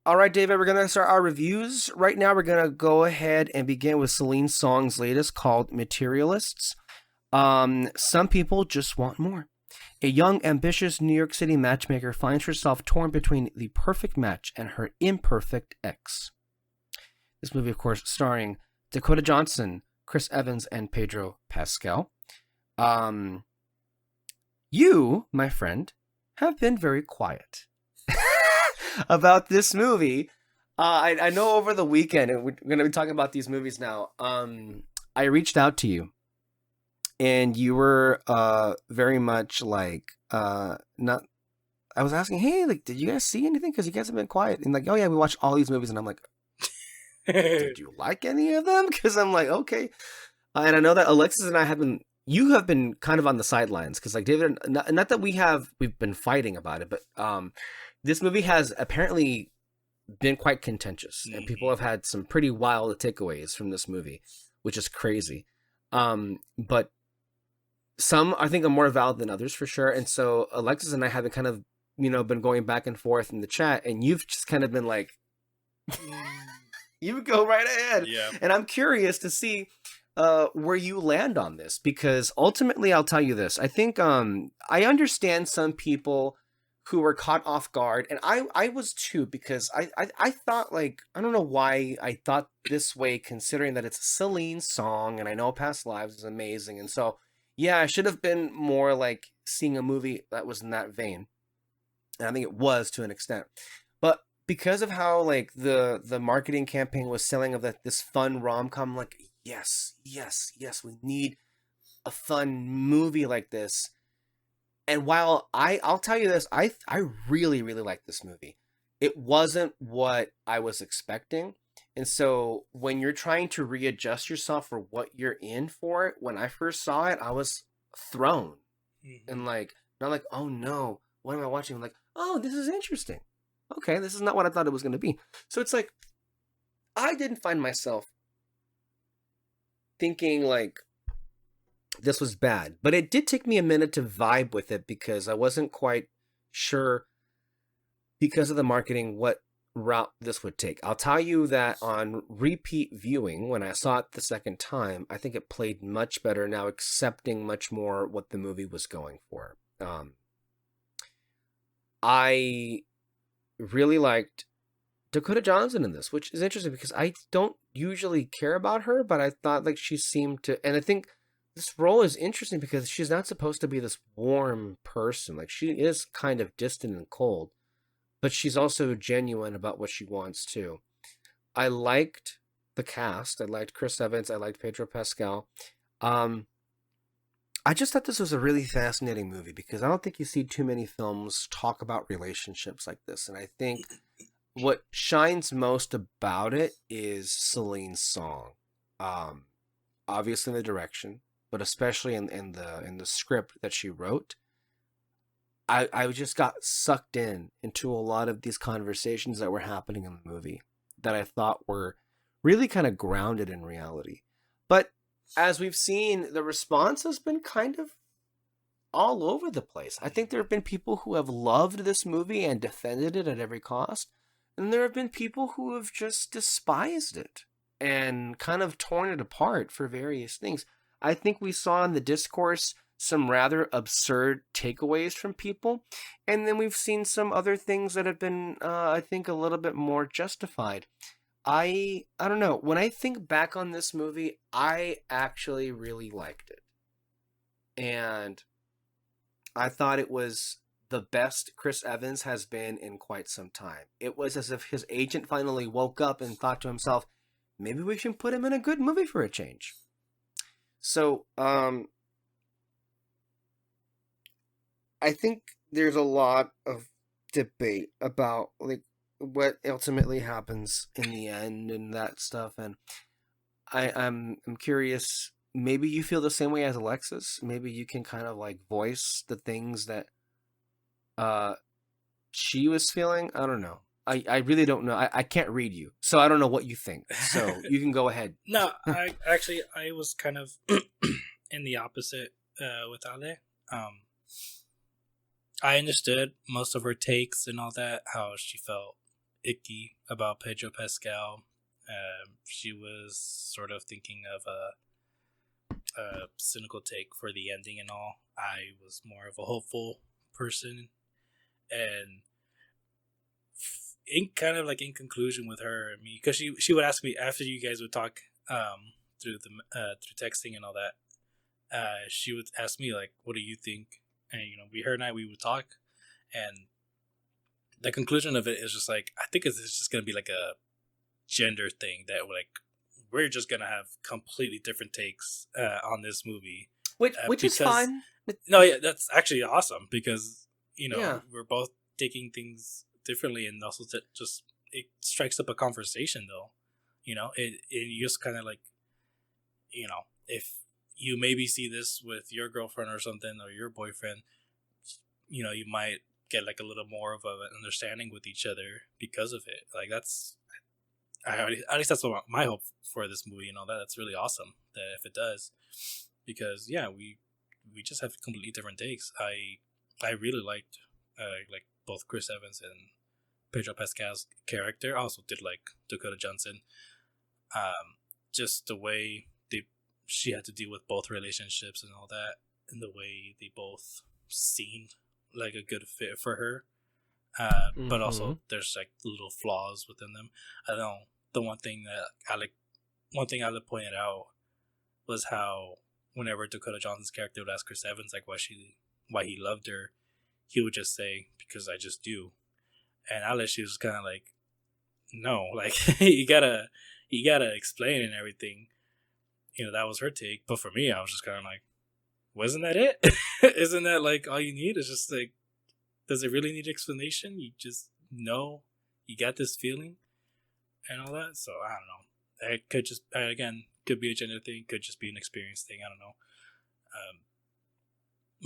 All right, David, we're going to start our reviews. Right now, we're going to go ahead and begin with Celine Song's latest called Materialists. Some people just want more. A young, ambitious New York City matchmaker finds herself torn between the perfect match and her imperfect ex. This movie, of course, starring Dakota Johnson, Chris Evans, and Pedro Pascal. You, my friend, have been very quiet about this movie. I know over the weekend, and we're going to be talking about these movies now, I reached out to you, and you were very much like, not, I was asking, hey, like, did you guys see anything? Because you guys have been quiet. And like, oh yeah, we watched all these movies, and I'm like, did you like any of them? Because I'm like, okay. And I know that Alexis and I you have been kind of on the sidelines, because like David, not that we've been fighting about it, but this movie has apparently been quite contentious, and people have had some pretty wild takeaways from this movie, which is crazy. But some I think are more valid than others for sure. And so Alexis and I have been kind of, been going back and forth in the chat, and you've just kind of been like, you go right ahead. Yeah. And I'm curious to see where you land on this, because ultimately I'll tell you this. I think I understand some people who were caught off guard, and I was too, because I thought, like, I don't know why I thought this way, considering that it's a Celine Song, and I know Past Lives is amazing, and so yeah, I should have been more like seeing a movie that was in that vein, and I think it was to an extent. But because of how like the marketing campaign was selling of this fun rom-com, like yes, we need a fun movie like this. And while I'll tell you this, I really, really like this movie. It wasn't what I was expecting. And so when you're trying to readjust yourself for what you're in for, when I first saw it, I was thrown. Mm-hmm. And like, not like, oh no, what am I watching? I'm like, oh, this is interesting. Okay, this is not what I thought it was going to be. So it's like, I didn't find myself thinking like this was bad, but it did take me a minute to vibe with it, because I wasn't quite sure, because of the marketing, what route this would take. I'll tell you that on repeat viewing, when I saw it the second time, I think it played much better now, accepting much more what the movie was going for. I really liked Dakota Johnson in this, which is interesting because I don't usually care about her, but I thought like she seemed to, and I think this role is interesting because she's not supposed to be this warm person. Like, she is kind of distant and cold, but she's also genuine about what she wants too. I liked the cast. I liked Chris Evans. I liked Pedro Pascal. I just thought this was a really fascinating movie, because I don't think you see too many films talk about relationships like this. And I think what shines most about it is Celine's Song. Obviously in the direction, but especially in the script that she wrote. I just got sucked into a lot of these conversations that were happening in the movie that I thought were really kind of grounded in reality. But as we've seen, the response has been kind of all over the place. I think there have been people who have loved this movie and defended it at every cost, and there have been people who have just despised it and kind of torn it apart for various things. I think we saw in the discourse some rather absurd takeaways from people, and then we've seen some other things that have been, I think, a little bit more justified. I don't know. When I think back on this movie, I actually really liked it. And I thought it was the best Chris Evans has been in quite some time. It was as if his agent finally woke up and thought to himself, maybe we should put him in a good movie for a change. So, I think there's a lot of debate about like what ultimately happens in the end and that stuff, and I'm curious. Maybe you feel the same way as Alexis. Maybe you can kind of like voice the things that she was feeling. I don't know. I really don't know. I can't read you, so I don't know what you think. So you can go ahead. No, I was kind of in the opposite with Ale. I understood most of her takes and all that, how she felt icky about Pedro Pascal. She was sort of thinking of a cynical take for the ending and all. I was more of a hopeful person, and in kind of like in conclusion with her and me, because she would ask me after you guys would talk through the through texting and all that. She would ask me like, "What do you think?" And her and I we would talk, and the conclusion of it is just like I think it's just gonna be like a gender thing that we're just gonna have completely different takes on this movie, which is fine. No, yeah, that's actually awesome because Yeah. we're both taking things differently, and also just it strikes up a conversation though. You just kind of like if you maybe see this with your girlfriend or something or your boyfriend, you might get like a little more of an understanding with each other because of it. Like at least that's what my hope for this movie. That's really awesome that if it does, because yeah, we just have completely different takes. I really liked like both Chris Evans and Pedro Pascal's character. I also did like Dakota Johnson. Just the way she had to deal with both relationships and all that, and the way they both seemed like a good fit for her. But also there's like little flaws within them. I don't know. The one thing I pointed out was how whenever Dakota Johnson's character would ask Chris Evans like why he loved her, he would just say, "Because I just do." And Alex, she was kind of like, "No, like you gotta explain and everything." That was her take. But for me, I was just kind of like, wasn't that it? Isn't that like all you need? It's just like, does it really need explanation? You just know you got this feeling and all that. So I don't know. It could just again could be a gender thing, could just be an experience thing. I don't know.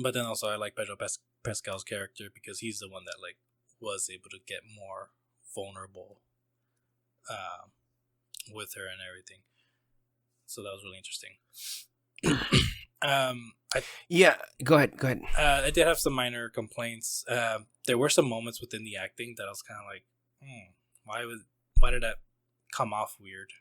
But then also I like Pedro Pascal's character because he's the one that like was able to get more vulnerable with her and everything. So that was really interesting. Go ahead. I did have some minor complaints. There were some moments within the acting that I was kind of like, why did that come off weird?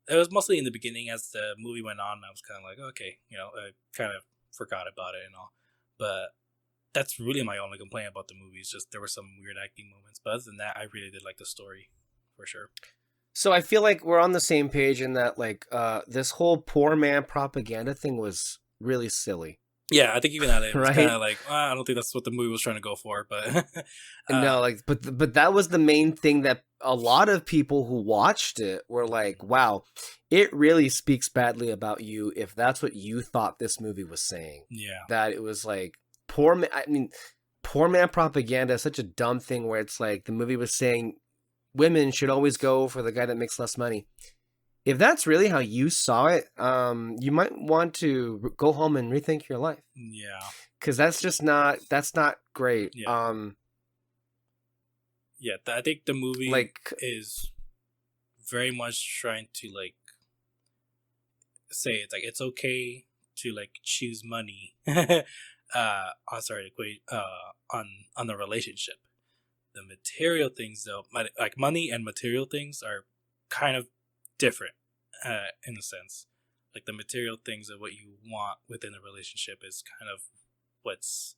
It was mostly in the beginning as the movie went on. I was kind of like, okay, I kind of forgot about it and all. But that's really my only complaint about the movie. Is just there were some weird acting moments. But other than that, I really did like the story for sure. So I feel like we're on the same page in that like this whole poor man propaganda thing was really silly. Yeah, I think even that it was right? kind of like I don't think that's what the movie was trying to go for, but no, like but that was the main thing that a lot of people who watched it were like, wow, it really speaks badly about you if that's what you thought this movie was saying. Yeah, that it was like poor man propaganda is such a dumb thing where it's like the movie was saying women should always go for the guy that makes less money. If that's really how you saw it, you might want to go home and rethink your life. Yeah, because that's not great. Yeah. I think the movie is very much trying to like say it's like it's okay to like choose money. On the relationship. The material things, though, like money and material things, are kind of different in a sense. Like the material things of what you want within a relationship is kind of what's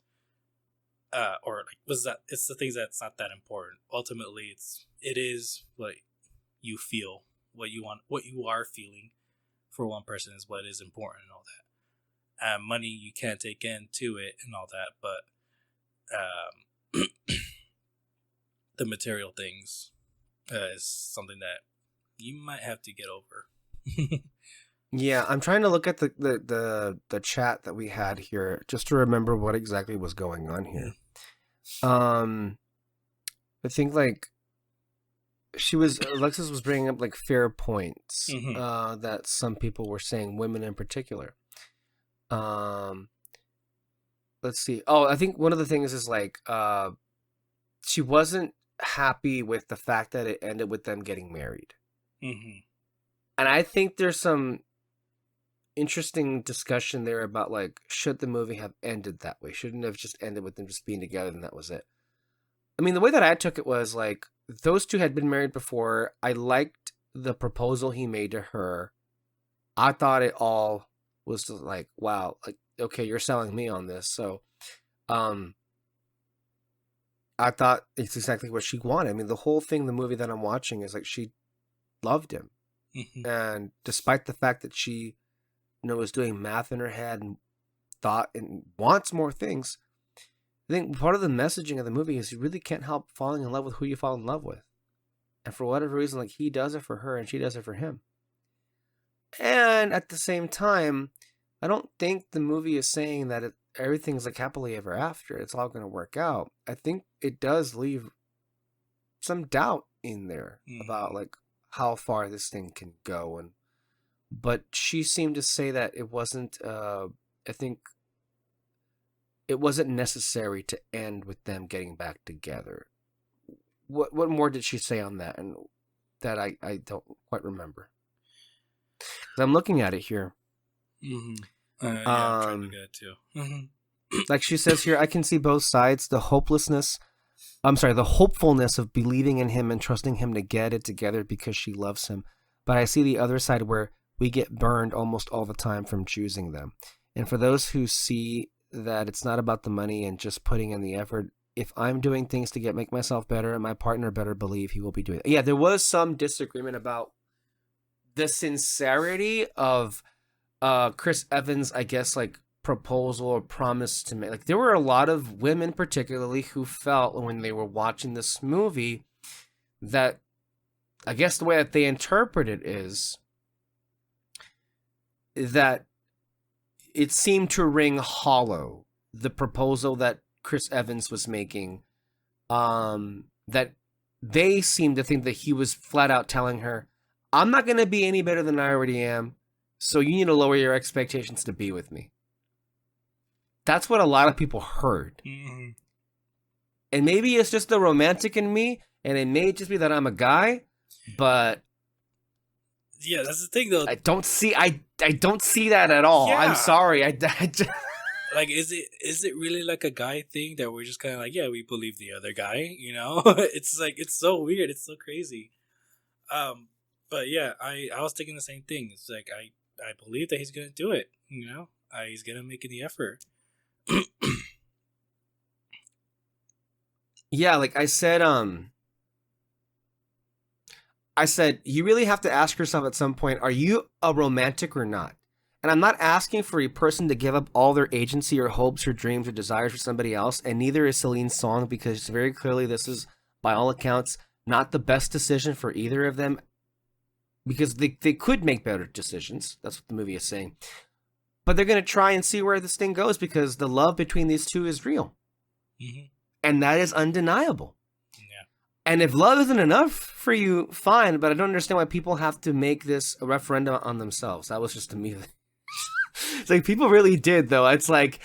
or like what's that? It's the things that's not that important. Ultimately, it is what you feel, what you want, what you are feeling for one person is what is important and all that. Money you can't take into it and all that, but the material things is something that you might have to get over. Yeah, I'm trying to look at the chat that we had here just to remember what exactly was going on here. I think like Alexis was bringing up like fair points that some people were saying, women in particular. Let's see. Oh, I think one of the things is like she wasn't happy with the fact that it ended with them getting married. Mm-hmm. And I think there's some interesting discussion there about like, should the movie have ended that way? Shouldn't it have just ended with them just being together and that was it? I mean, the way that I took it was like, those two had been married before. I liked the proposal he made to her. I thought it all was just like, wow, like, okay, you're selling me on this. So, um, I thought it's exactly what she wanted. I mean, the whole thing, the movie that I'm watching is like she loved him. Mhm. And despite the fact that she, was doing math in her head and thought and wants more things, I think part of the messaging of the movie is you really can't help falling in love with who you fall in love with. And for whatever reason, like he does it for her and she does it for him. And at the same time, I don't think the movie is saying that everything's like happily ever after. It's all going to work out. I think it does leave some doubt in there about like how far this thing can go. But she seemed to say that it wasn't. I think it wasn't necessary to end with them getting back together. What more did she say on that? And that I don't quite remember. 'Cause I'm looking at it here. Yeah, I'm trying to get it too. Like she says here, I can see both sides. The hopefulness of believing in him and trusting him to get it together because she loves him. But I see the other side where we get burned almost all the time from choosing them. And for those who see that it's not about the money and just putting in the effort, if I'm doing things to make myself better, and my partner better believe he will be doing it. Yeah, there was some disagreement about the sincerity of Chris Evans, I guess, like proposal or promise to make. Like there were a lot of women particularly who felt when they were watching this movie that, I guess the way that they interpret it is that it seemed to ring hollow, the proposal that Chris Evans was making, that they seemed to think that he was flat out telling her, I'm not going to be any better than I already am, so you need to lower your expectations to be with me. That's what a lot of people heard. Mm-hmm. And maybe it's just the romantic in me, and it may just be that I'm a guy, but yeah, that's the thing though. I don't see that at all. Yeah. I'm sorry. Like, is it really like a guy thing that we're just kind of like, yeah, we believe the other guy, you know? It's like, it's so weird, it's so crazy. But yeah, I was thinking the same thing. It's like I believe that he's gonna do it, you know? He's gonna make the effort. Yeah, like I said, you really have to ask yourself at some point, are you a romantic or not? And I'm not asking for a person to give up all their agency or hopes or dreams or desires for somebody else, and neither is Celine Song, because very clearly this is, by all accounts, not the best decision for either of them, because they could make better decisions. That's what the movie is saying. But they're going to try and see where this thing goes, because the love between these two is real. Mm-hmm. And that is undeniable. Yeah. And if love isn't enough for you, fine, but I don't understand why people have to make this a referendum on themselves. That was just to me. It's like people really did, though. It's like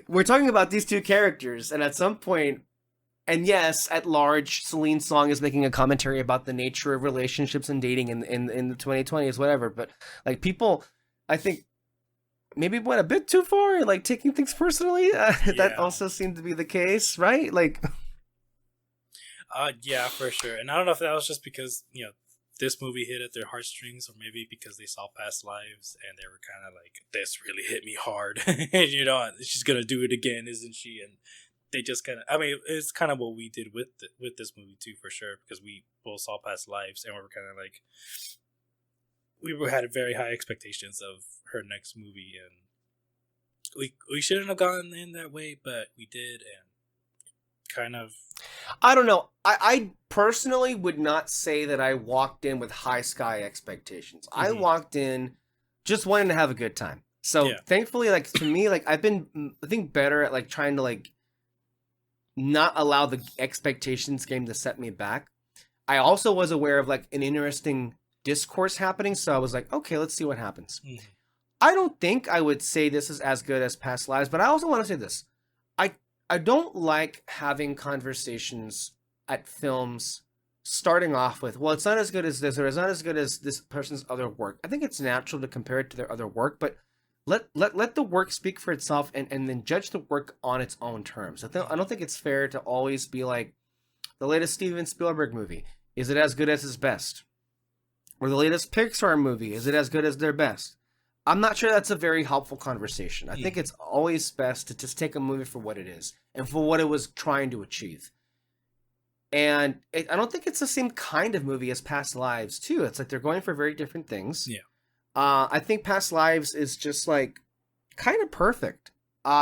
we're talking about these two characters, and at some point, and yes, at large, Celine Song is making a commentary about the nature of relationships and dating in the 2020s, whatever. But like people, I think maybe went a bit too far, like taking things personally. That also seemed to be the case, right? Like, yeah, for sure. And I don't know if that was just because this movie hit at their heartstrings, or maybe because they saw Past Lives and they were kind of like, this really hit me hard. And, she's gonna do it again, isn't she? And they just kind of, I mean, it's kind of what we did with this movie too, for sure, because we both saw Past Lives and we were kind of like, had very high expectations of her next movie, and we shouldn't have gone in that way, but we did, and kind of. I don't know. I personally would not say that I walked in with high sky expectations. Mm-hmm. I walked in just wanting to have a good time. So thankfully, like to me, like I've been, I think, better at like trying to like not allow the expectations game to set me back. I also was aware of like an interesting discourse happening, so I was like, okay, let's see what happens. Mm-hmm. I don't think I would say this is as good as Past Lives, but I also want to say this. I don't like having conversations at films starting off with, well, it's not as good as this, or it's not as good as this person's other work. I think it's natural to compare it to their other work, but let the work speak for itself, and then judge the work on its own terms. I don't think it's fair to always be like, The latest Steven Spielberg movie, is it as good as his best? Or the latest Pixar movie, is it as good as their best? I'm not sure that's a very helpful conversation. I think it's always best to just take a movie for what it is and for what it was trying to achieve. And I don't think it's the same kind of movie as Past Lives, too. It's like they're going for very different things. Yeah. I think Past Lives is just like kind of perfect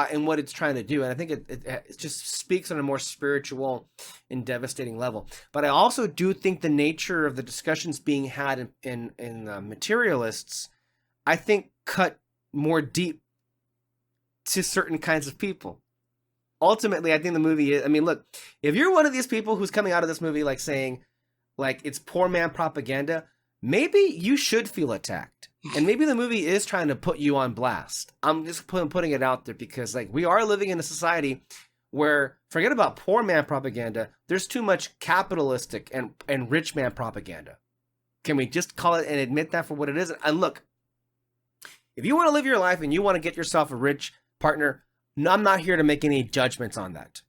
in what it's trying to do. And I think it just speaks on a more spiritual and devastating level. But I also do think the nature of the discussions being had in Materialists, I think, cut more deep to certain kinds of people. Ultimately, I think the movie is, I mean, look, if you're one of these people who's coming out of this movie like saying, like, it's poor man propaganda, maybe you should feel attacked. And maybe the movie is trying to put you on blast. I'm just putting it out there because, like, we are living in a society where, forget about poor man propaganda, there's too much capitalistic and rich man propaganda. Can we just call it and admit that for what it is? And look, if you want to live your life and you want to get yourself a rich partner, no, I'm not here to make any judgments on that.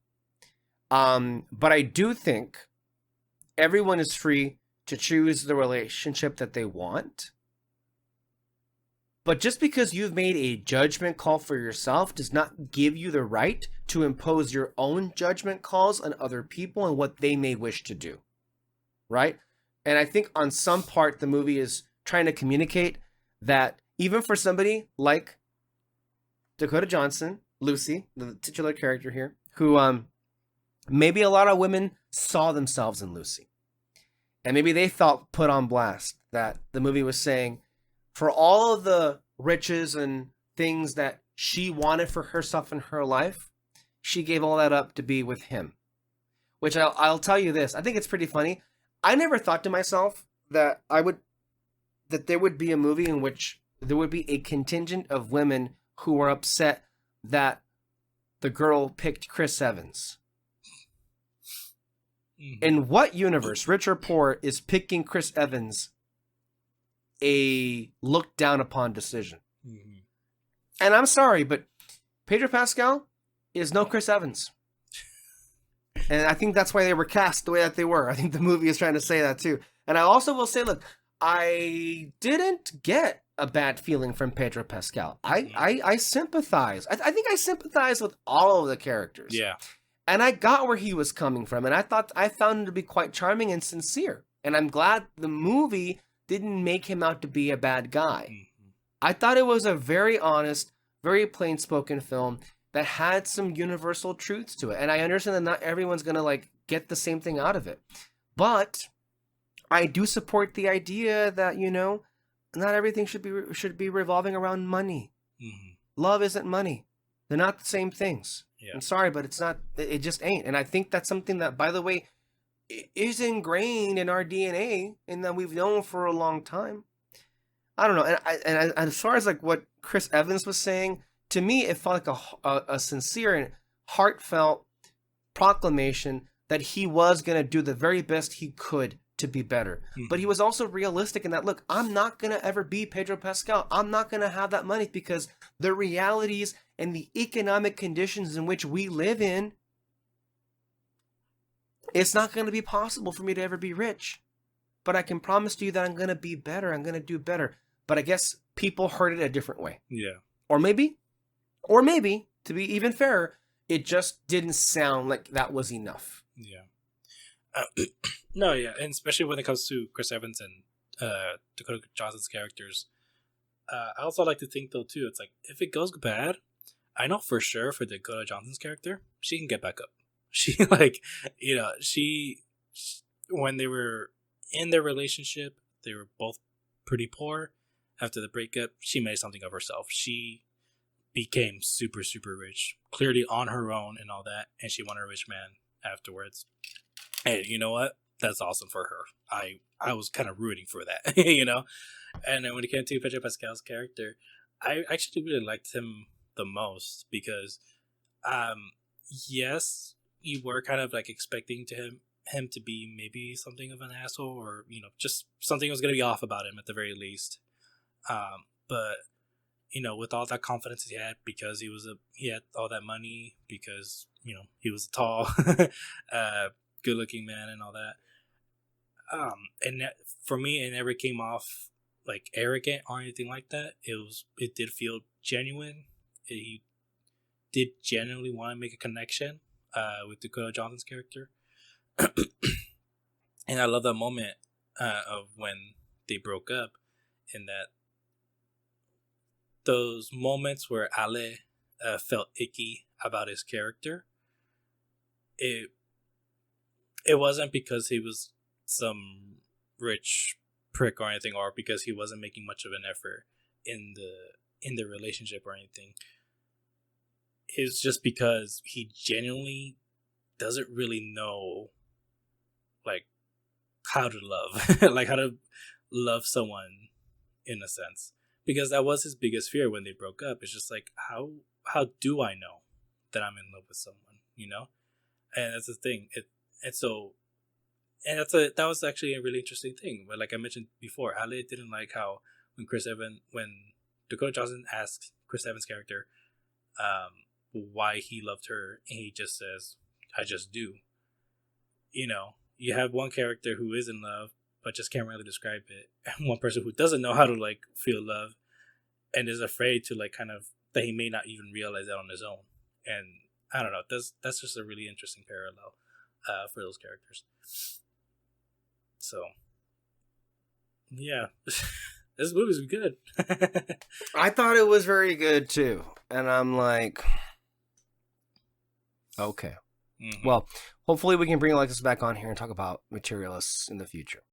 But I do think everyone is free to choose the relationship that they want. But just because you've made a judgment call for yourself does not give you the right to impose your own judgment calls on other people and what they may wish to do. Right? And I think on some part, the movie is trying to communicate that even for somebody like Dakota Johnson, Lucy, the titular character here, who maybe a lot of women saw themselves in Lucy. And maybe they felt put on blast that the movie was saying, for all of the riches and things that she wanted for herself in her life, she gave all that up to be with him. Which I'll tell you this, I think it's pretty funny. I never thought to myself that there would be a movie in which there would be a contingent of women who were upset that the girl picked Chris Evans. In what universe, rich or poor, is picking Chris Evans a looked down upon decision? And I'm sorry, but Pedro Pascal is no Chris Evans. And I think that's why they were cast the way that they were. I think the movie is trying to say that too. And I also will say, look, I didn't get a bad feeling from Pedro Pascal. I sympathize. I think I sympathize with all of the characters. Yeah. And I got where he was coming from. And I found him to be quite charming and sincere. And I'm glad the movie didn't make him out to be a bad guy. I thought it was a very honest, very plain-spoken film that had some universal truths to it. And I understand that not everyone's going to like get the same thing out of it. But I do support the idea that, you know, not everything should be revolving around money. Love isn't money. They're not the same things. Yeah. I'm sorry, but it's not. It just ain't. And I think that's something that, by the way, is ingrained in our DNA and that we've known for a long time. I don't know. And as far as like what Chris Evans was saying, to me, it felt like a sincere and heartfelt proclamation that he was going to do the very best he could to be better. But he was also realistic in that, look, I'm not going to ever be Pedro Pascal. I'm not going to have that money because the realities and the economic conditions in which we live in, it's not going to be possible for me to ever be rich. But I can promise to you that I'm going to be better. I'm going to do better. But I guess people heard it a different way. Yeah. Or maybe, to be even fairer, it just didn't sound like that was enough. Yeah. No, yeah, and especially when it comes to Chris Evans and Dakota Johnson's characters, I also like to think though too. It's like if it goes bad, I know for sure for Dakota Johnson's character, she can get back up. She she when they were in their relationship, they were both pretty poor. After the breakup, she made something of herself. She became super, super rich, clearly on her own and all that, and she wanted a rich man afterwards. And you know what? That's awesome for her. I was kind of rooting for that, you know? And then when it came to Pedro Pascal's character, I actually really liked him the most because, yes, you were kind of like expecting him to be maybe something of an asshole or, you know, just something was going to be off about him at the very least. But, you know, with all that confidence he had because he had all that money because, you know, he was tall, good looking man and all that. And for me, it never came off like arrogant or anything like that. It did feel genuine. He did genuinely want to make a connection with Dakota Johnson's character. And I love that moment of when they broke up, in that those moments where Ale felt icky about his character, it wasn't because he was some rich prick or anything, or because he wasn't making much of an effort in the relationship or anything. It's just because he genuinely doesn't really know like how to love like how to love someone, in a sense, because that was his biggest fear when they broke up. It's just like, how do I know that I'm in love with someone, and that's the thing. That was actually a really interesting thing. But like I mentioned before, Ale didn't like how when Dakota Johnson asked Chris Evans' character why he loved her, and he just says, I just do. You have one character who is in love but just can't really describe it, and one person who doesn't know how to like feel love and is afraid to like kind of that he may not even realize that on his own. And I don't know, that's just a really interesting parallel for those characters. So yeah. This movie's good. I thought it was very good too, and I'm like, okay. Mm-hmm. Well, hopefully we can bring Alexis back on here and talk about Materialists in the future.